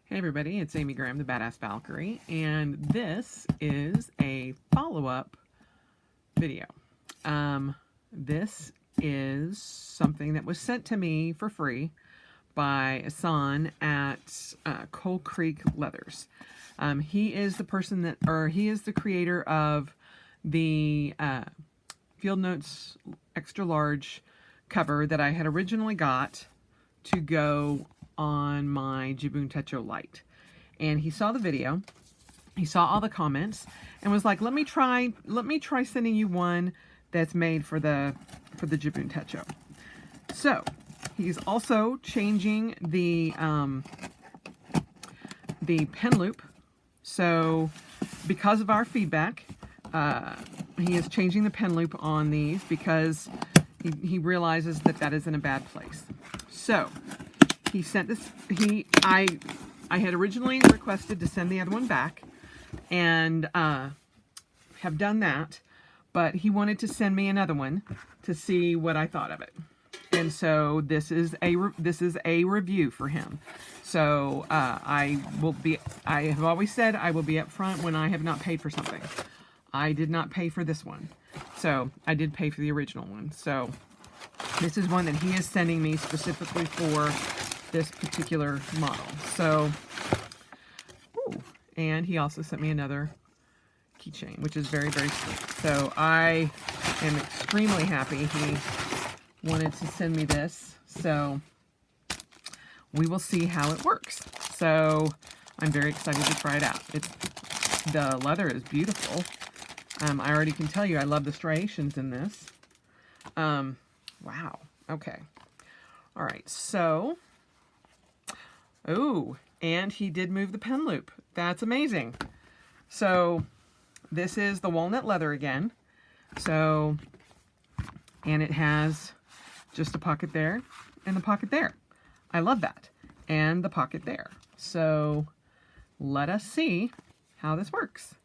Hey everybody, it's Amy Graham, the Badass Valkyrie, and this is a follow-up video. This is something that was sent to me for free by Ehssan at Coal Creek Leathers. He is the person that, or he is the creator of the Field Notes extra large cover that I had originally got to go on my Jibun Techo Lite. And he saw the video, he saw all the comments, and was like, let me try sending you one that's made for the Jibun Techo. So he's also changing the pen loop. So because of our feedback, he is changing the pen loop on these because he realizes that that is in a bad place. So he sent this, I had originally requested to send the other one back, and have done that, but he wanted to send me another one to see what I thought of it. And so this is a review for him. So I have always said I will be upfront when I have not paid for something. I did not pay for this one. So I did pay for the original one. So this is one that he is sending me specifically for this particular model. So, ooh, and he also sent me another keychain, which is very, very sweet. So I am extremely happy he wanted to send me this. So we will see how it works. So I'm very excited to try it out. The leather is beautiful. I already can tell you I love the striations in this. Wow. Okay. All right. So, oh, and he did move the pen loop. That's amazing. So this is the walnut leather again. So, and it has just a pocket there and the pocket there. I love that. And the pocket there. So let us see how this works.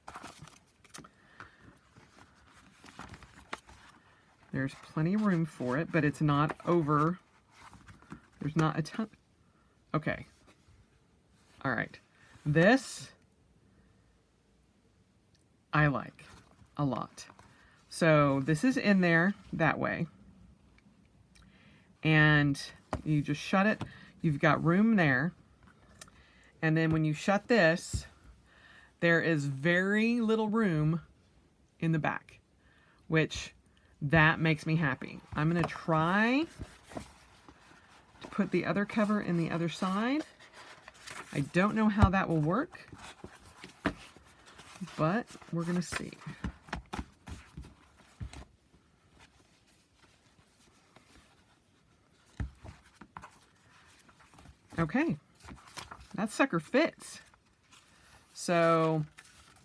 There's plenty of room for it, but it's not over. There's not a ton. Okay. All right. This I like a lot. So this is in there that way. And you just shut it. You've got room there. And then when you shut this, there is very little room in the back, which that makes me happy. I'm going to try to put the other cover in the other side. I don't know how that will work, but we're going to see. Okay, that sucker fits. So,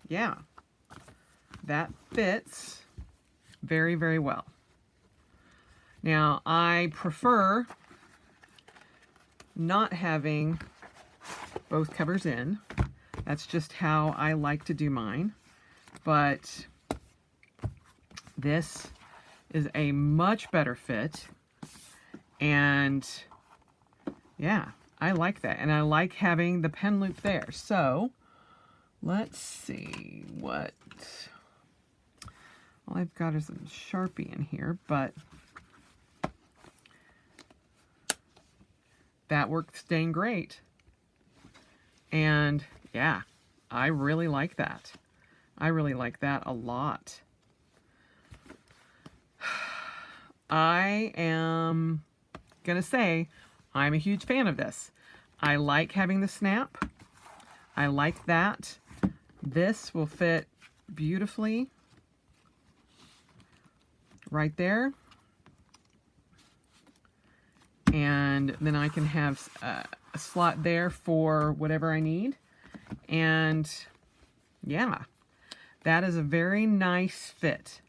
yeah, that fits very, very well. Now, I prefer not having both covers in. That's just how I like to do mine. But this is a much better fit. And yeah, I like that. And I like having the pen loop there. So let's see what... All I've got is a Sharpie in here, but that works dang great. And yeah, I really like that. I really like that a lot. I am gonna say I'm a huge fan of this. I like having the snap. I like that. This will fit beautifully right there. And then I can have a slot there for whatever I need. And yeah, that is a very nice fit.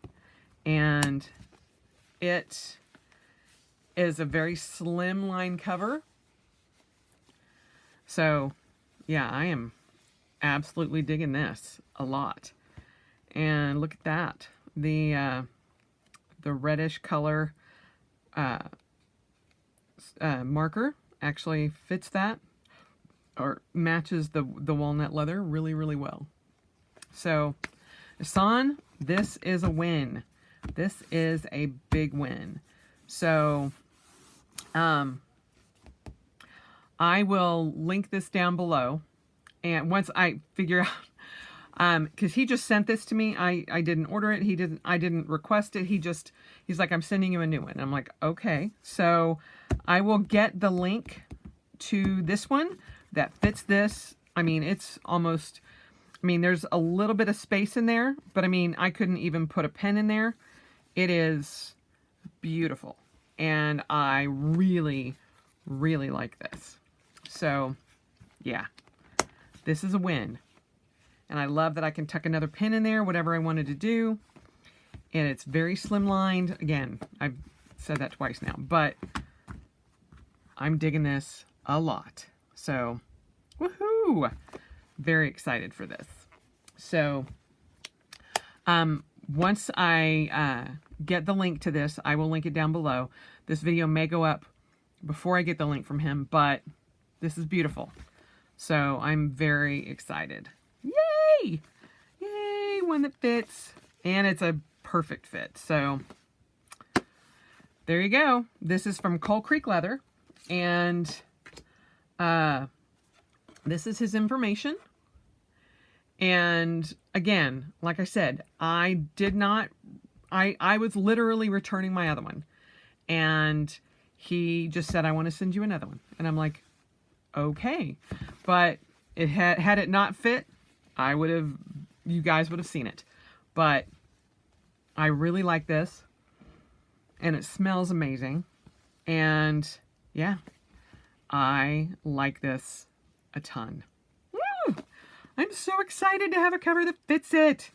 And it is a very slimline cover. So yeah, I am absolutely digging this a lot. And look at that. The reddish color marker actually fits that or matches the walnut leather really, really well. So, Ehssan, this is a win. This is a big win. So, I will link this down below. And once I figure out, because he just sent this to me. I didn't order it. I didn't request it. He's like, I'm sending you a new one. And I'm like, okay. So I will get the link to this one that fits this. I mean, it's almost, I mean, there's a little bit of space in there, but I mean, I couldn't even put a pen in there. It is beautiful. And I really, really like this. So yeah, this is a win. And I love that I can tuck another pin in there, whatever I wanted to do. And it's very slimlined. Again, I've said that twice now, but I'm digging this a lot. So, woohoo! Very excited for this. So, once I get the link to this, I will link it down below. This video may go up before I get the link from him, but this is beautiful. So, I'm very excited. Yay! Yay! One that fits. And it's a perfect fit. So, there you go. This is from Coal Creek Leather. And this is his information. And again, like I said, I was literally returning my other one. And he just said, I want to send you another one. And I'm like, okay. But it had it not fit, you guys would have seen it. But I really like this. And it smells amazing. And yeah, I like this a ton. Woo! I'm so excited to have a cover that fits it.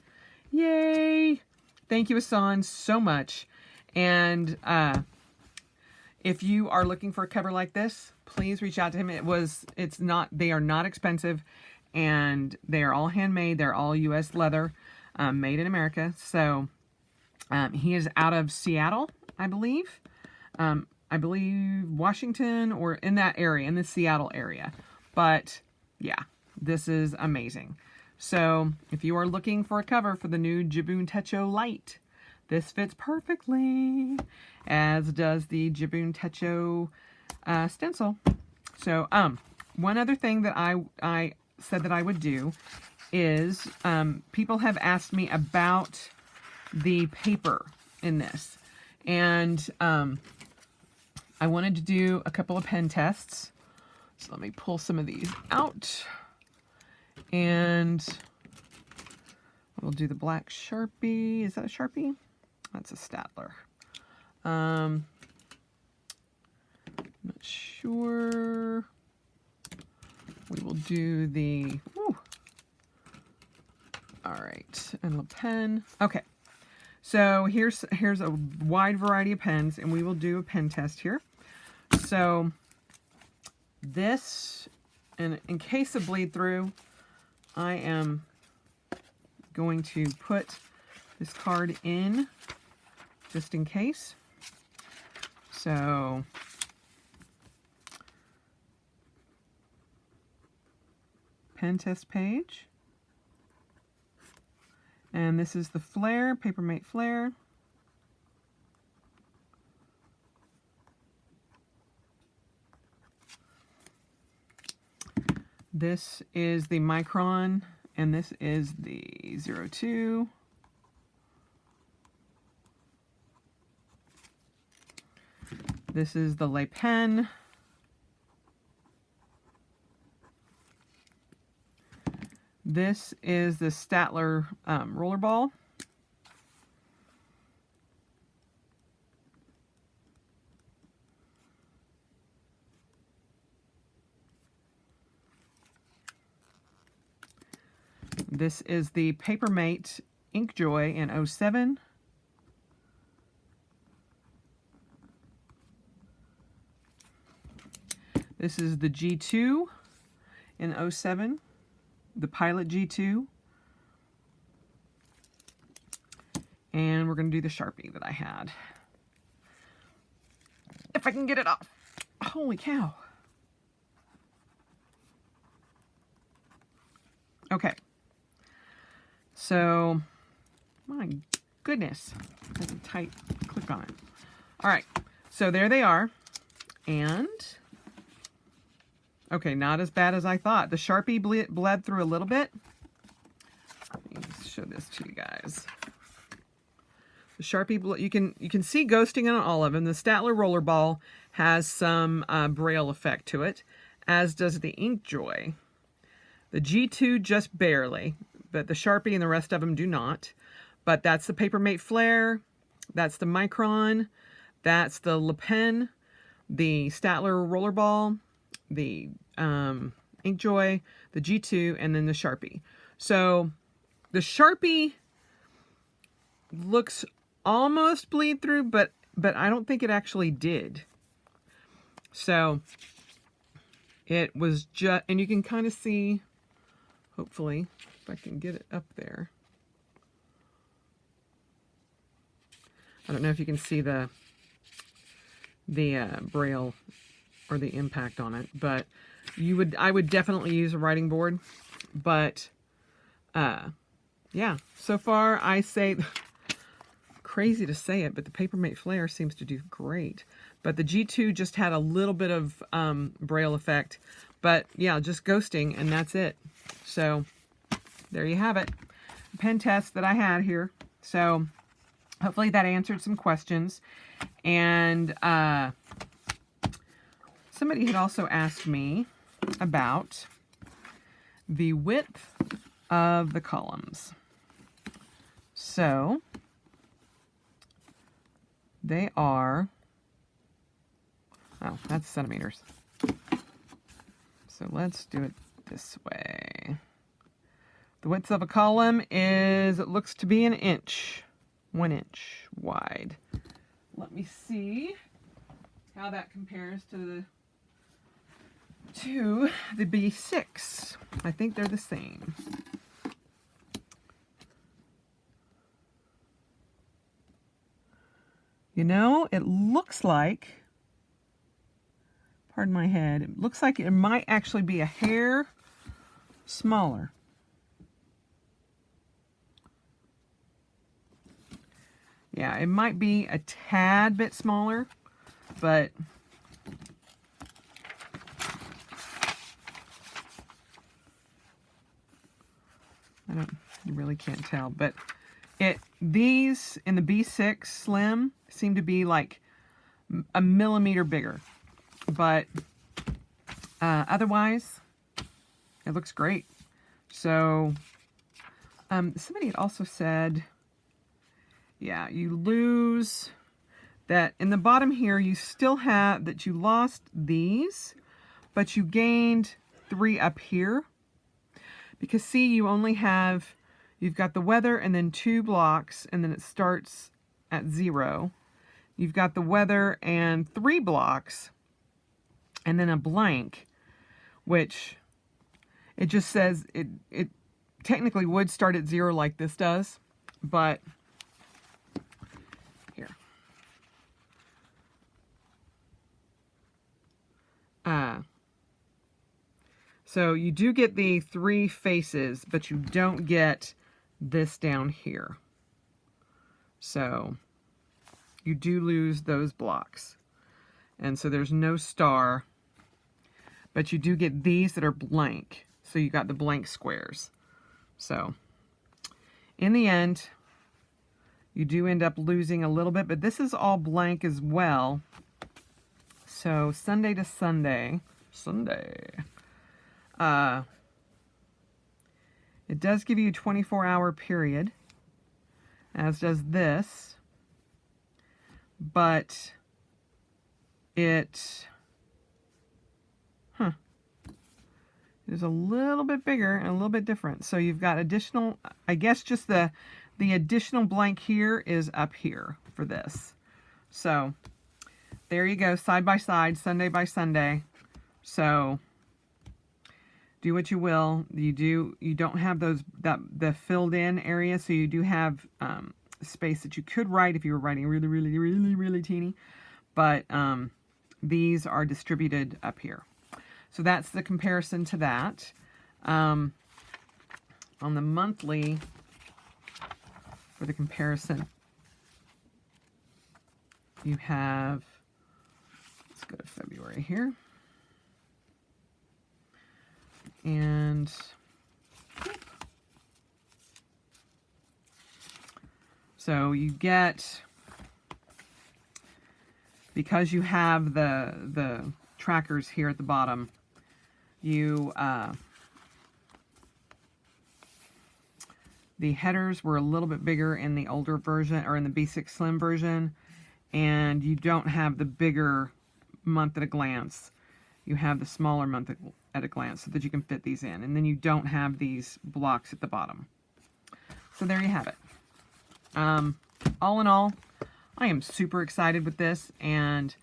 Yay! Thank you, Ehssan, so much. And if you are looking for a cover like this, please reach out to him. They are not expensive, and they are all handmade. They're all U.S. leather, made in America. So he is out of Seattle, I believe. I believe Washington, or in that area, in the Seattle area. But yeah, this is amazing. So if you are looking for a cover for the new Jibun Techo Lite, this fits perfectly, as does the Jibun Techo stencil. So one other thing that I said that I would do is, people have asked me about the paper in this. And I wanted to do a couple of pen tests. So let me pull some of these out. And we'll do the black Sharpie. Is that a Sharpie? That's a Statler. Not sure. We will do the, whew. All right, and a pen. Okay, so here's a wide variety of pens, and we will do a pen test here. So this, and in case of bleed through, I am going to put this card in just in case. So pen test page. And this is the flare, Papermate flare. This is the Micron, and this is the 02. This is the Le Pen. This is the Statler rollerball. This is the Papermate Inkjoy in 07. This is the G2 in 07, the Pilot G2. And we're going to do the Sharpie that I had. If I can get it off. Holy cow. Okay. So, my goodness. That's a tight click on it. All right. So there they are. And, okay, not as bad as I thought. The Sharpie bled through a little bit. Let me show this to you guys. The Sharpie, you can see ghosting on all of them. The Statler Rollerball has some braille effect to it, as does the Inkjoy. The G2 just barely, but the Sharpie and the rest of them do not. But that's the Papermate Flare, that's the Micron, that's the Le Pen, the Statler Rollerball, the Inkjoy, the G2, and then the Sharpie. So the Sharpie looks almost bleed through, but I don't think it actually did. So it was just, and you can kind of see, hopefully, if I can get it up there. I don't know if you can see the braille or the impact on it, but I would definitely use a writing board. But yeah, so far I say, crazy to say it, but the Papermate Flare seems to do great. But the G2 just had a little bit of braille effect. But yeah, just ghosting, and that's it. So there you have it. Pen test that I had here. So hopefully that answered some questions. And somebody had also asked me about the width of the columns. So they are, oh, that's centimeters. So let's do it this way. The width of a column is, it looks to be 1 inch. 1 inch wide. Let me see how that compares to the B6. I think they're the same. You know, it looks like, pardon my head, it looks like it might actually be a hair smaller. Yeah, it might be a tad bit smaller, but you really can't tell. But these in the B6 Slim seem to be like a millimeter bigger, but otherwise it looks great. So somebody had also said, yeah, you lose that in the bottom here. You still have that you lost these, but you gained 3 up here, because see, you only have, you've got the weather and then 2 blocks, and then it starts at 0. You've got the weather and 3 blocks, and then a blank, which it just says it technically would start at 0 like this does, but here. So you do get the 3 faces, but you don't get this down here. So you do lose those blocks. And so there's no star, but you do get these that are blank. So you got the blank squares. So in the end, you do end up losing a little bit, but this is all blank as well. So Sunday to Sunday, it does give you a 24-hour period, as does this, but it is a little bit bigger and a little bit different. So you've got additional, I guess just the additional blank here is up here for this. So there you go, side by side, Sunday by Sunday. So do what you will. You don't have the filled in area, so you do have space that you could write if you were writing really teeny. But these are distributed up here. So that's the comparison to that. on the monthly, for the comparison, you have, let's go to February here. And so you get, because you have the trackers here at the bottom, you the headers were a little bit bigger in the older version, or in the B6 Slim version, and you don't have the bigger month at a glance. You have the smaller month at a glance so that you can fit these in. And then you don't have these blocks at the bottom. So there you have it. All in all, I am super excited with this. And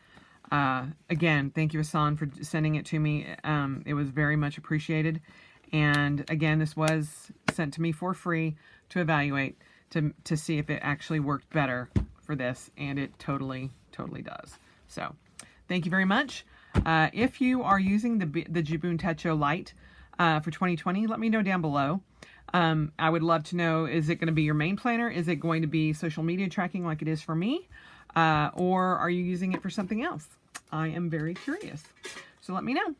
again, thank you, Ehssan, for sending it to me. It was very much appreciated. And again, this was sent to me for free to evaluate, to see if it actually worked better for this. And it totally, totally does. So thank you very much. If you are using the Jibun Techo Lite for 2020, let me know down below. I would love to know, is it going to be your main planner? Is it going to be social media tracking like it is for me? Or are you using it for something else? I am very curious. So let me know.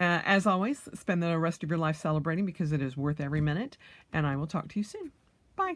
As always, spend the rest of your life celebrating, because it is worth every minute. And I will talk to you soon. Bye.